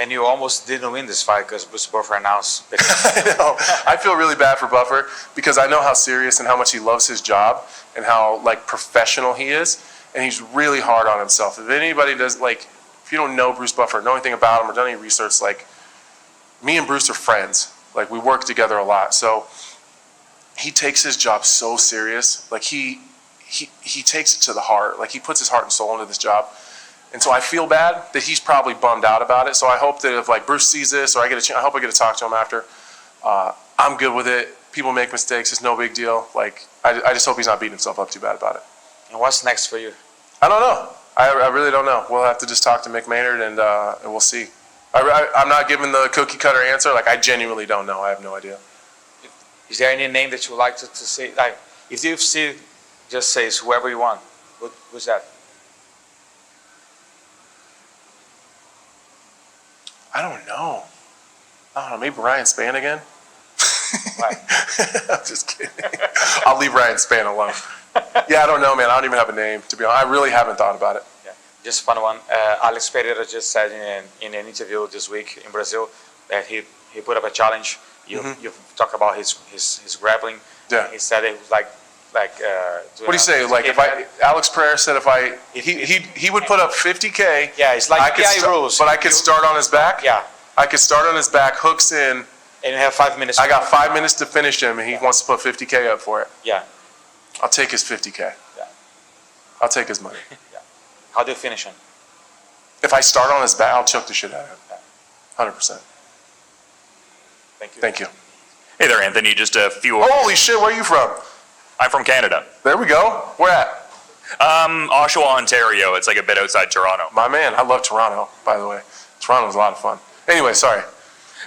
And you almost didn't win this fight because Bruce Buffer announced. I know. I feel really bad for Buffer because I know how serious and how much he loves his job and how like professional he is, and he's really hard on himself. If anybody does if you don't know Bruce Buffer, know anything about him or done any research, like me and Bruce are friends. Like we work together a lot, so he takes his job so serious. Like he takes it to the heart. Like he puts his heart and soul into this job. And so I feel bad that he's probably bummed out about it. So I hope that if like Bruce sees this, or I hope I get to talk to him after. I'm good with it. People make mistakes. It's no big deal. Like I just hope he's not beating himself up too bad about it. And what's next for you? I don't know. I really don't know. We'll have to just talk to Mick Maynard and we'll see. I'm not giving the cookie cutter answer. Like I genuinely don't know. I have no idea. Is there any name that you would like to say? Like if the UFC just says whoever you want, who's that? I don't know. Maybe Ryan Spann again? I'm just kidding. I'll leave Ryan Spann alone. Yeah, I don't know, man. I don't even have a name, to be honest. I really haven't thought about it. Yeah. Just a fun one. Alex Pereira just said in an interview this week in Brazil that he put up a challenge. You talk about his grappling. Yeah. He said it was like what do you say? Like Alex Pereira said he would put up 50K. Yeah, it's like rules. But I could start on his back. Yeah. I could start on his back, hooks in. And you have 5 minutes. I got 5 minutes to finish him, and he wants to put 50K up for it. Yeah. I'll take his 50K. Yeah. I'll take his money. Yeah. How do you finish him? If I start on his back, I'll choke the shit out of him. 100%. Thank you. Thank you. Hey there, Anthony. Just a few. Holy shit! Where are you from? I'm from Canada. There we go. Where at? Oshawa, Ontario. It's like a bit outside Toronto. My man, I love Toronto, by the way. Toronto's a lot of fun. Anyway, sorry.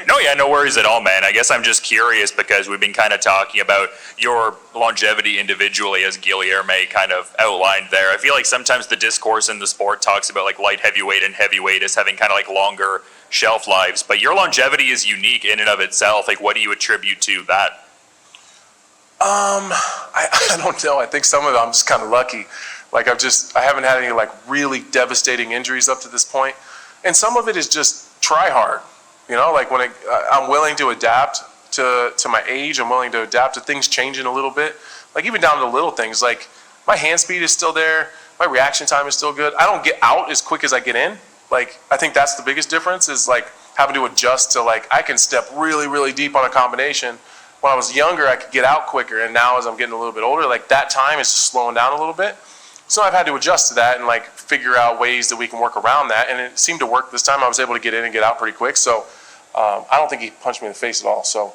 No, yeah, no worries at all, man. I guess I'm just curious because we've been kind of talking about your longevity individually, as Guilherme kind of outlined there. I feel like sometimes the discourse in the sport talks about like light heavyweight and heavyweight as having kind of like longer shelf lives, but your longevity is unique in and of itself. Like, what do you attribute to that? I don't know. I think some of it I'm just kind of lucky. Like I haven't had any like really devastating injuries up to this point, and some of it is just try hard. You know, like when I'm willing to adapt to my age. I'm willing to adapt to things changing a little bit. Like even down to the little things. Like my hand speed is still there. My reaction time is still good. I don't get out as quick as I get in. Like I think that's the biggest difference is like having to adjust to like I can step really, really deep on a combination. When I was younger, I could get out quicker, and now as I'm getting a little bit older, like that time is just slowing down a little bit. So I've had to adjust to that and like figure out ways that we can work around that, and it seemed to work this time. I was able to get in and get out pretty quick, so I don't think he punched me in the face at all. So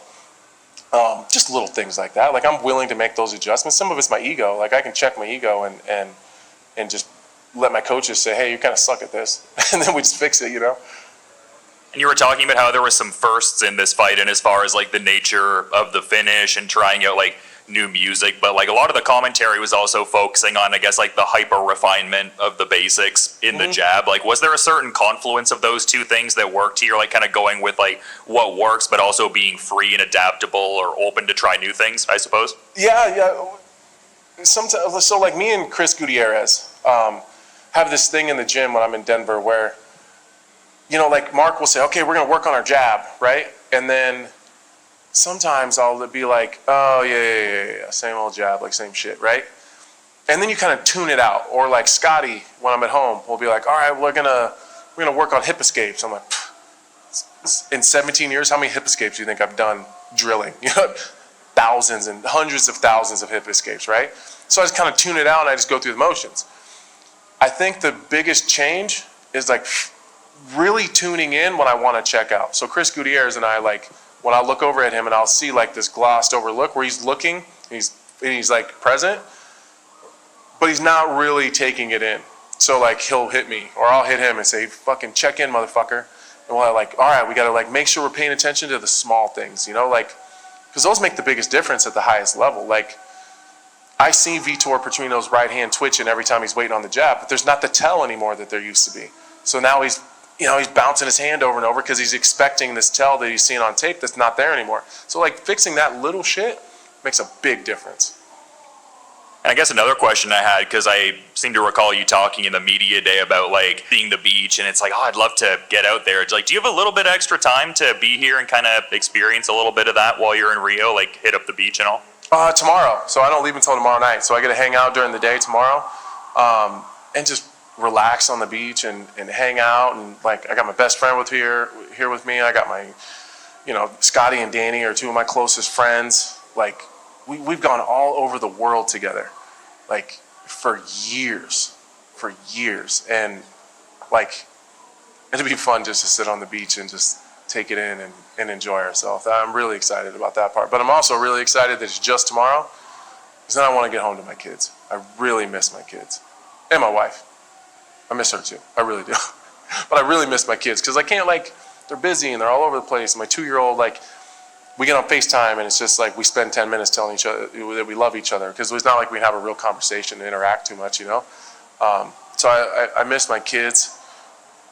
just little things like that. Like I'm willing to make those adjustments. Some of it's my ego. Like I can check my ego and just let my coaches say, hey, you kind of suck at this, and then we just fix it, you know? And you were talking about how there were some firsts in this fight, and as far as like the nature of the finish and trying out like new music, but like a lot of the commentary was also focusing on, I guess, like the hyper refinement of the basics in the jab. Like, was there a certain confluence of those two things that worked here, like kind of going with like what works, but also being free and adaptable or open to try new things, I suppose? Yeah. Sometimes, so like me and Chris Gutierrez have this thing in the gym when I'm in Denver where, you know, like Mark will say, okay, we're going to work on our jab, right? And then sometimes I'll be like, oh, yeah, same old jab, like same shit, right? And then you kind of tune it out. Or like Scotty, when I'm at home, will be like, all right, we're gonna work on hip escapes. I'm like, in 17 years, how many hip escapes do you think I've done drilling? You know, thousands and hundreds of thousands of hip escapes, right? So I just kind of tune it out and I just go through the motions. I think the biggest change is like really tuning in when I want to check out. So Chris Gutierrez and I, like, when I look over at him and I'll see like this glossed over look where he's looking, and he's like present, but he's not really taking it in. So like he'll hit me or I'll hit him and say, fucking check in, motherfucker. And we're like, all right, we got to like make sure we're paying attention to the small things, you know, like, because those make the biggest difference at the highest level. Like I see Vitor Petrino's right hand twitching every time he's waiting on the jab, but there's not the tell anymore that there used to be. So now he's bouncing his hand over and over because he's expecting this tell that he's seeing on tape that's not there anymore. So like fixing that little shit makes a big difference. And I guess another question I had, because I seem to recall you talking in the media day about like seeing the beach, and it's like, oh, I'd love to get out there. It's like, do you have a little bit extra time to be here and kind of experience a little bit of that while you're in Rio, like hit up the beach and all? Tomorrow. So I don't leave until tomorrow night. So I get to hang out during the day tomorrow, and just relax on the beach and hang out. And like, I got my best friend here with me. I got my, Scotty and Danny are two of my closest friends. Like, we've gone all over the world together, like for years, and like it'd be fun just to sit on the beach and just take it in and enjoy ourselves. I'm really excited about that part, but I'm also really excited that it's just tomorrow, because then I want to get home to my kids. I really miss my kids and my wife. I miss her too. I really do, but I really miss my kids because I can't, like, they're busy and they're all over the place. My 2-year-old, like, we get on FaceTime and it's just like we spend 10 minutes telling each other that we love each other, because it's not like we have a real conversation and interact too much, So I miss my kids,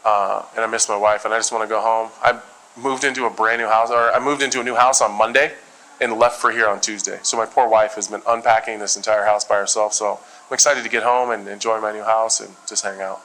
and I miss my wife, and I just want to go home. I moved into a new house on Monday and left for here on Tuesday. So my poor wife has been unpacking this entire house by herself. So I'm excited to get home and enjoy my new house and just hang out.